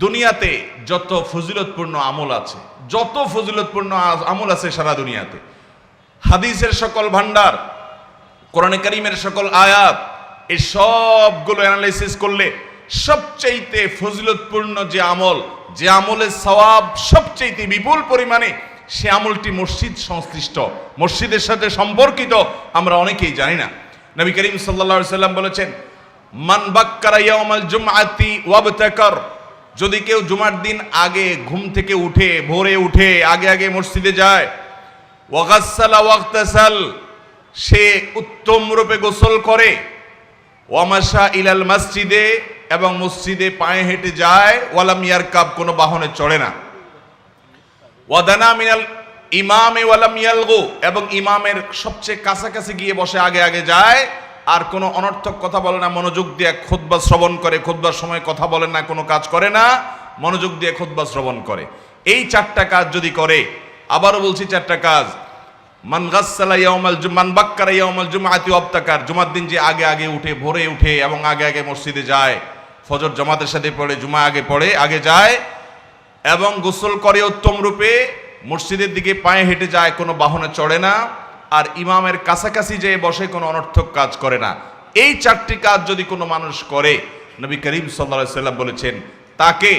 দুনিয়াতে যত ফজিলতপূর্ণ আমল আছে, যত ফজিলতপূর্ণ আমল আছে সারা দুনিয়াতে, হাদিসের সকল ভান্ডার, কোরআনে কারীমের সকল আয়াত, এই সবগুলো অ্যানালাইসিস করলে সবচাইতে ফজিলতপূর্ণ যে আমল, যে আমলের সওয়াব সবচাইতে বিপুল পরিমাণে, সে আমলটি মসজিদ সংশ্লিষ্ট, মসজিদের সাথে সম্পর্কিত, আমরা অনেকেই জানি না। নবী করিম সাল্লাল্লাহু আলাইহি সাল্লাম বলেছেন, মান বাক্কারা ইয়াউমাল জুমআতি ওয়াবতাকার, যদি কেউ জুমার দিন আগে ঘুম থেকে উঠে, ভোরে উঠে আগে আগে মসজিদে যায়, ওয়াগাসসালা ওয়াগতাসাল, সে উত্তম রূপে গোসল করে, ওয়ামাশা ইলাল মসজিদে, এবং মসজিদে পায়ে হেঁটে যায়, ওয়ালাম ইয়ারকাব, কোনো বাহনে চড়ে না, ওয়াদানা মিনাল ইমামে ওয়ালাম ইয়ালগু, এবং ইমামের সবচেয়ে কাছাকাছি গিয়ে বসে আগে আগে যায়, আর কোনো অনর্থক কথা বলে না, মনোযোগ দিয়ে খুতবা শ্রবণ করে, খুতবার সময় কথা বলে না, কোনো কাজ করে না, মনোযোগ দিয়ে খুতবা শ্রবণ করে। এই চারটা কাজ যদি করে, আবারও বলছি চারটা কাজ, মান গাসসালা ইয়াউমাল মান বাক্কারা ইয়াউমাল জুমআতি ওয়াবতাকার, জুমার দিন যে আগে আগে উঠে, ভোরে উঠে এবং আগে আগে মসজিদে যায়, ফজর জামাতের সাথে পড়ে, জুমা আগে পড়ে, আগে যায়, এবং গোসল করে উত্তম রূপে, মসজিদের দিকে পায়ে হেঁটে যায়, কোনো বাহনে চড়ে না, আর ইমামের কাছাকাছি যেয়ে বসে, কোনো অনর্থক কাজ করে না। এই চারটি কাজ যদি কোনো মানুষ করে, নবী করিম সাল্লাল্লাহু আলাইহি সাল্লাম বলেছেন, তাকে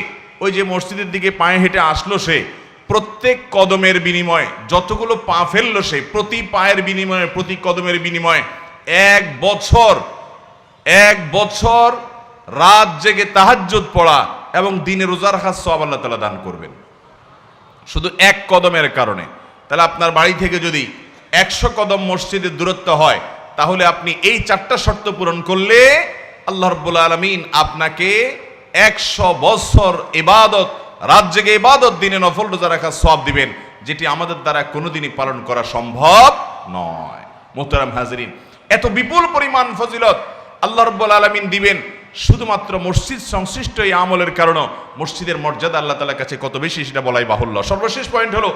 ওই যে মসজিদের দিকে পায়ে হেঁটে আসলো, সে প্রত্যেক কদমের বিনিময়ে, যতগুলো পা ফেললো সে, প্রতি পায়ের বিনিময়ে, প্রতি কদমের বিনিময়ে 1 বছর রাত জেগে তাহাজ্জুদ পড়া এবং দিনে রোজা রাখার সওয়াব আল্লাহ তাআলা দান করবেন, শুধু এক কদমের কারণে। তাহলে আপনার বাড়ি থেকে যদি 100 কদম মসজিদের দূরত্ব হয়, তাহলে আপনি এই চারটা শর্ত পূরণ করলে আল্লাহ রাব্বুল আলামিন আপনাকে 100 বছর ইবাদত, রাত জেগে ইবাদত, দিনে নফল রোজা রাখার সওয়াব দিবেন, যেটি আমাদের দ্বারা কোনোদিনই পালন করা সম্ভব নয়। মুহতারাম হাজরিন, এত বিপুল পরিমাণ ফজিলত আল্লাহ রাব্বুল আলামিন দিবেন শুধুমাত্র মসজিদ সংশ্লিষ্ট এই আমলের কারণে। মসজিদের মর্যাদা আল্লাহ তাআলার কাছে কত বেশি সেটা বলাই বাহুল্য। সর্বশেষ পয়েন্ট হলো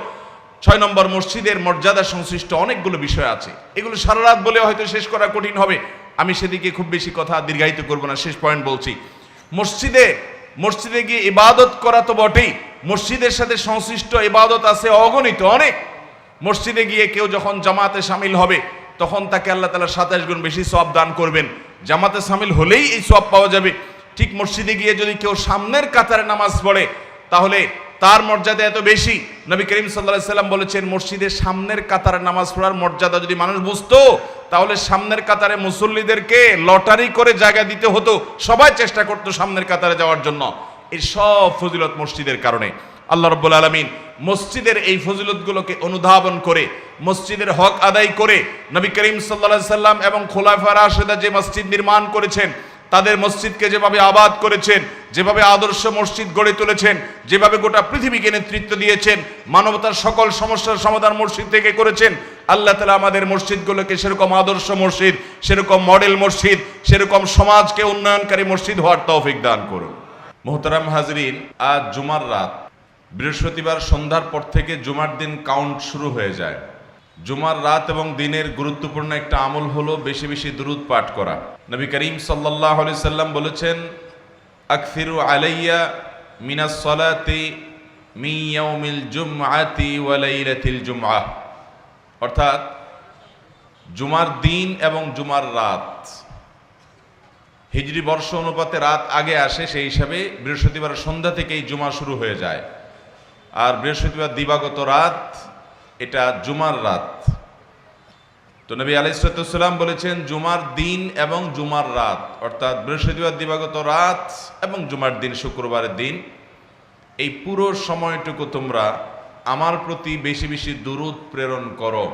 6 নম্বর, মসজিদের মর্যাদা সংশ্লিষ্ট অনেকগুলো বিষয় আছে, এগুলো সারা রাত বলে হয়তো শেষ করা কঠিন হবে, আমি সেদিকে খুব বেশি কথা দীর্ঘায়িত করব না। শেষ পয়েন্ট বলছি, মসজিদে গিয়ে ইবাদত করা তো বটেই, মসজিদের সাথে সংশ্লিষ্ট ইবাদত আছে অগণিত অনেক। মসজিদে গিয়ে কেউ যখন জামাতে শামিল হবে, তখন তাকে আল্লাহ তাআলা 27 গুণ বেশি সওয়াব দান করবেন, জামাতে শামিল হলেই এই সওয়াব পাওয়া যাবে। ঠিক মসজিদে গিয়ে যদি কেউ সামনের কাতারে নামাজ পড়ে, তাহলে তার মর্যাদা এত বেশি। নবী করিম সাল্লাল্লাহু আলাইহি সাল্লাম বলেছেন, মসজিদের সামনের কাতারে নামাজ পড়ার মর্যাদা যদি মানুষ বুঝতো, তাহলে সামনের কাতারে মুসল্লিদেরকে লটারি করে জায়গা দিতে হতো, সবাই চেষ্টা করতো সামনের কাতারে যাওয়ার জন্য। এই সব ফজিলত মসজিদের কারণে। আল্লাহ রাব্বুল আলামিন মসজিদের এই ফজিলতগুলোকে অনুধাবন করে, মসজিদের হক আদায় করে, নবী করিম সাল্লাল্লাহু আলাইহি সাল্লাম এবং খোলাফায়ে রাশিদা যে মসজিদ নির্মাণ করেছেন, তাদের মসজিদকে যেভাবে আবাদ করেছেন, যেভাবে আদর্শ মসজিদ গড়ে তুলেছেন, যেভাবে গোটা পৃথিবীকে নেতৃত্ব দিয়েছেন, মানবতার সকল সমস্যার সমাধান মসজিদ থেকে করেছেন, আল্লাহ তাআলা আমাদের মসজিদগুলোকে সেরকম আদর্শ মসজিদ, সেরকম মডেল মসজিদ, সেরকম সমাজকে উন্নয়নকারী মসজিদ হওয়ার তৌফিক দান করুন। মুহতারাম হাজরিন, আজ জুমার রাত, বৃহস্পতিবার সন্ধ্যার পর থেকে জুমার দিন কাউন্ট শুরু হয়ে যায়। জুমার রাত এবং দিনের গুরুত্বপূর্ণ একটা আমল হলো বেশি বেশি দুরূদ পাঠ করা। নবী করিম সাল্লাল্লাহু আলাইহি সাল্লাম বলেছেন, আকসিরু আলাইয়া মিনাস সালাতি মিন ইয়াউমিল জুমআতি ওয়া লাইলাতিল জুমআহ, অর্থাৎ জুমার দিন এবং জুমার রাত, হিজরি বর্ষ অনুপাতে রাত আগে আসে, সেই হিসাবে বৃহস্পতিবার সন্ধ্যা থেকেই জুমা শুরু হয়ে যায়, আর বৃহস্পতিবার দিবাগত রাত, এটা জুমার রাত। তো নবী আলাইহিস সালাম বলেছেন, জুমার দিন এবং জুমার রাত, অর্থাৎ বৃহস্পতিবার দিবাগত রাত এবং জুমার দিন, শুক্রবারের দিন, এই পুরো সময়টুকু তোমরা আমার প্রতি বেশি বেশি দুরূদ প্রেরণ করো।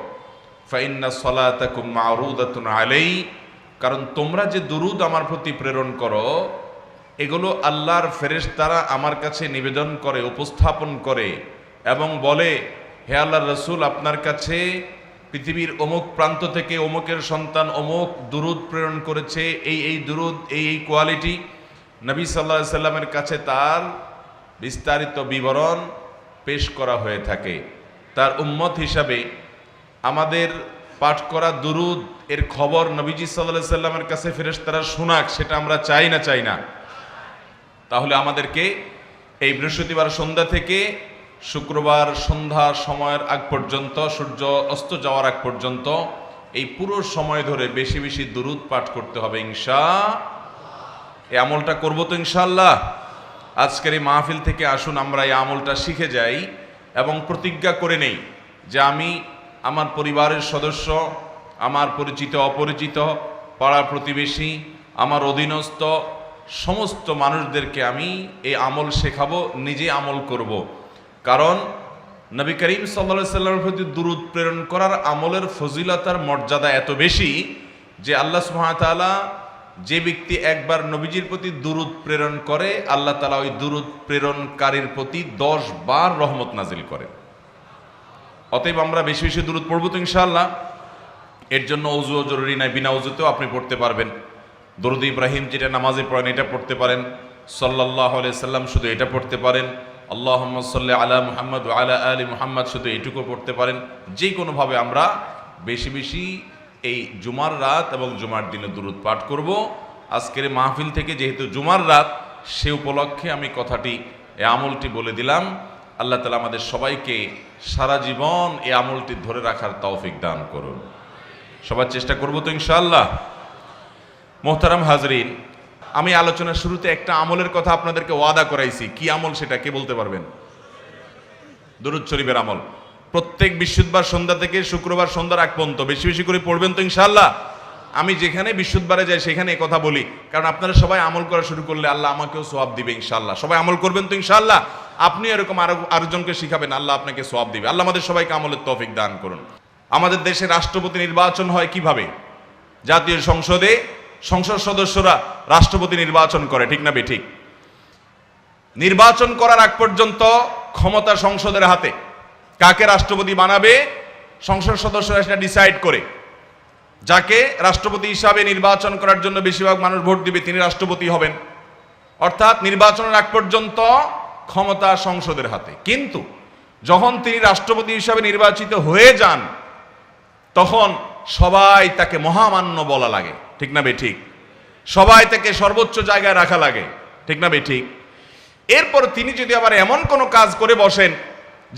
ফাইন্না সলাতাকুম মা'রুদাতুন আলাই, কারণ তোমরা যে দুরূদ আমার প্রতি প্রেরণ করো, এগুলো আল্লাহর ফেরেশতারা আমার কাছে নিবেদন করে, উপস্থাপন করে এবং বলে, হে আল্লাহর রাসূল, আপনার কাছে পৃথিবীর অমুক প্রান্ত থেকে অমুকের সন্তান অমুক দুরূদ প্রেরণ করেছে, এই দুরূদ, এই কোয়ালিটি। নবী সাল্লাল্লাহু আলাইহি সাল্লামের কাছে তার বিস্তারিত বিবরণ পেশ করা হয়ে থাকে। তার উম্মত হিসাবে আমাদের পাঠ করা দুরূদ এর খবর নবীজি সাল্লাল্লাহু আলাইহি সাল্লামের কাছে ফেরেশতারা শোনাক, সেটা আমরা চাই না? তাহলে আমাদেরকে এই বৃহস্পতিবার সন্ধ্যা থেকে শুক্রবার সন্ধ্যা সময়ের আগ পর্যন্ত, সূর্য অস্ত যাওয়ার আগ পর্যন্ত এই পুরো সময় ধরে বেশি বেশি দুরূদ পাঠ করতে হবে এই আমলটা করবো তো ইনশাআল্লাহ। আজকের এই মাহফিল থেকে আসুন আমরা এই আমলটা শিখে যাই এবং প্রতিজ্ঞা করে নেই যে আমি আমার পরিবারের সদস্য, আমার পরিচিত অপরিচিত, পাড়া প্রতিবেশী, আমার অধীনস্থ সমস্ত মানুষদেরকে আমি এই আমল শেখাবো, নিজে আমল করব। কারণ নবী করিম সাল্লাল্লাহু আলাইহি ওয়াসাল্লামের প্রতি দুরূদ প্রেরণ করার আমলের ফজিলতার মর্যাদা এত বেশি যে আল্লাহ সুবহানাহু ওয়া তাআলা, যে ব্যক্তি একবার নবীজির প্রতি দুরূদ প্রেরণ করে, আল্লাহ তাআলা ওই দুরূদ প্রেরণকারীর প্রতি 10 বার রহমত নাজিল করে। অতএব আমরা বেশি বেশি দুরূদ পড়ব তো ইনশাআল্লাহ। এর জন্য ওযুও জরুরি নাই, বিনা ওযুতেও আপনি পড়তে পারবেন। দরুদ ইব্রাহিম যেটা নামাজে পড়েন এটা পড়তে পারেন, সাল্লাল্লাহু আলাইহি সাল্লাম শুধু এটা পড়তে পারেন, আল্লাহুম্মা সাল্লি আলা মুহাম্মদ ওয়া আলা আলি মুহাম্মদ শুধু এটুকু পড়তে পারেন। যে কোনোভাবে আমরা বেশি বেশি এই জুমার রাত এবং জুমার দিনে দুরূদ পাঠ করব। আজকের মাহফিল থেকে যেহেতু জুমার রাত, সে উপলক্ষে আমি কথাটি, এই আমলটি বলে দিলাম। আল্লাহ তাআলা আমাদের সবাইকে সারা জীবন এই আমলটি ধরে রাখার তৌফিক দান করুন। সবার চেষ্টা করব তো ইনশাআল্লাহ। মোহতারাম হাজরিন, আমি আলোচনার শুরুতে একটা আমলের কথা আপনাদেরকে ওয়াদা করাইছি। কি আমল সেটা কে বলতে পারবেন? দুরূদ শরীফের আমল। প্রত্যেক বৃহস্পতিবার সন্ধ্যা থেকে শুক্রবার সন্ধ্যার আগ পর্যন্ত বেশি বেশি করে পড়বেন তো ইনশাআল্লাহ। আমি যেখানে বৃহস্পতিবারে যাই সেখানে এই কথা বলি, কারণ আপনারা সবাই আমল করা শুরু করলে আল্লাহ আমাকেও সওয়াব দিবে ইনশাআল্লাহ। সবাই আমল করবেন তো ইনশাআল্লাহ। আপনি এরকম আরেকজনকে শিখাবেন, আল্লাহ আপনাকে সওয়াব দিবে। আল্লাহ আমাদের সবাইকে আমলের তৌফিক দান করুন। আমাদের দেশে রাষ্ট্রপতি নির্বাচন হয় কিভাবে? জাতীয় সংসদে সংসদ সদস্যরা রাষ্ট্রপতি নির্বাচন করে, ঠিক না বেঠিক? নির্বাচন করার আগ পর্যন্ত ক্ষমতা সংসদের হাতে। কাকে রাষ্ট্রপতি বানাবে সংসদ সদস্যরা সেটা ডিসাইড করে। যাকে রাষ্ট্রপতি হিসাবে নির্বাচন করার জন্য বেশিরভাগ মানুষ ভোট দিবে তিনি রাষ্ট্রপতি হবেন। অর্থাৎ নির্বাচনের আগ পর্যন্ত ক্ষমতা সংসদের হাতে। কিন্তু যখন তিনি রাষ্ট্রপতি হিসাবে নির্বাচিত হয়ে যান, তখন সবাই তাকে মহামান্য বলা লাগে, ঠিক না বেঠিক? সবাই তাকে সর্বোচ্চ জায়গায় রাখা লাগে, ঠিক না বেঠিক? এরপর তিনি যদি আবার এমন কোনো কাজ করে বসেন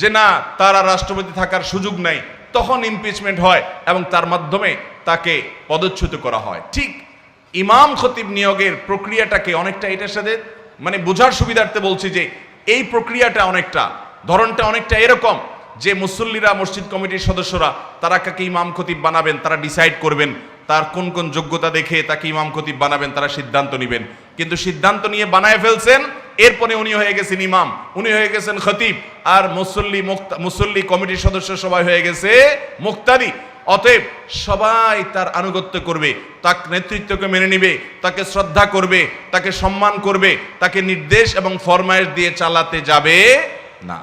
যে না, তার আর রাষ্ট্রপতি থাকার সুযোগ নাই, তখন ইমপিচমেন্ট হয় এবং তার মাধ্যমে তাকে পদচ্যুত করা হয়। ঠিক ইমাম খতিব নিয়োগের প্রক্রিয়াটাকে অনেকটা এটার সাথে বোঝার সুবিধার্থে বলছি যে এই প্রক্রিয়াটা অনেকটা, ধরনটা অনেকটা এরকম যে মুসল্লিরা, মসজিদ কমিটির সদস্যরা তারা কাকে ইমাম খতিব বানাবেন তারা ডিসাইড করবেন, তার কোন কোন যোগ্যতা দেখে তাকে ইমাম খতিব বানাবেন তারা সিদ্ধান্ত নেবেন। কিন্তু সিদ্ধান্ত নিয়ে বানায় ফেলছেন, এরপরে উনি হয়ে গেছেন ইমাম, উনি হয়ে গেছেন খতিব, আর মুসল্লি কমিটির সদস্য সবাই হয়ে গেছে মুক্তাদি। অতএব সবাই তার আনুগত্য করবে, তার নেতৃত্বকে মেনে নিবে, তাকে শ্রদ্ধা করবে, তাকে সম্মান করবে, তাকে নির্দেশ এবং ফরমায়েশ দিয়ে চালাতে যাবে না।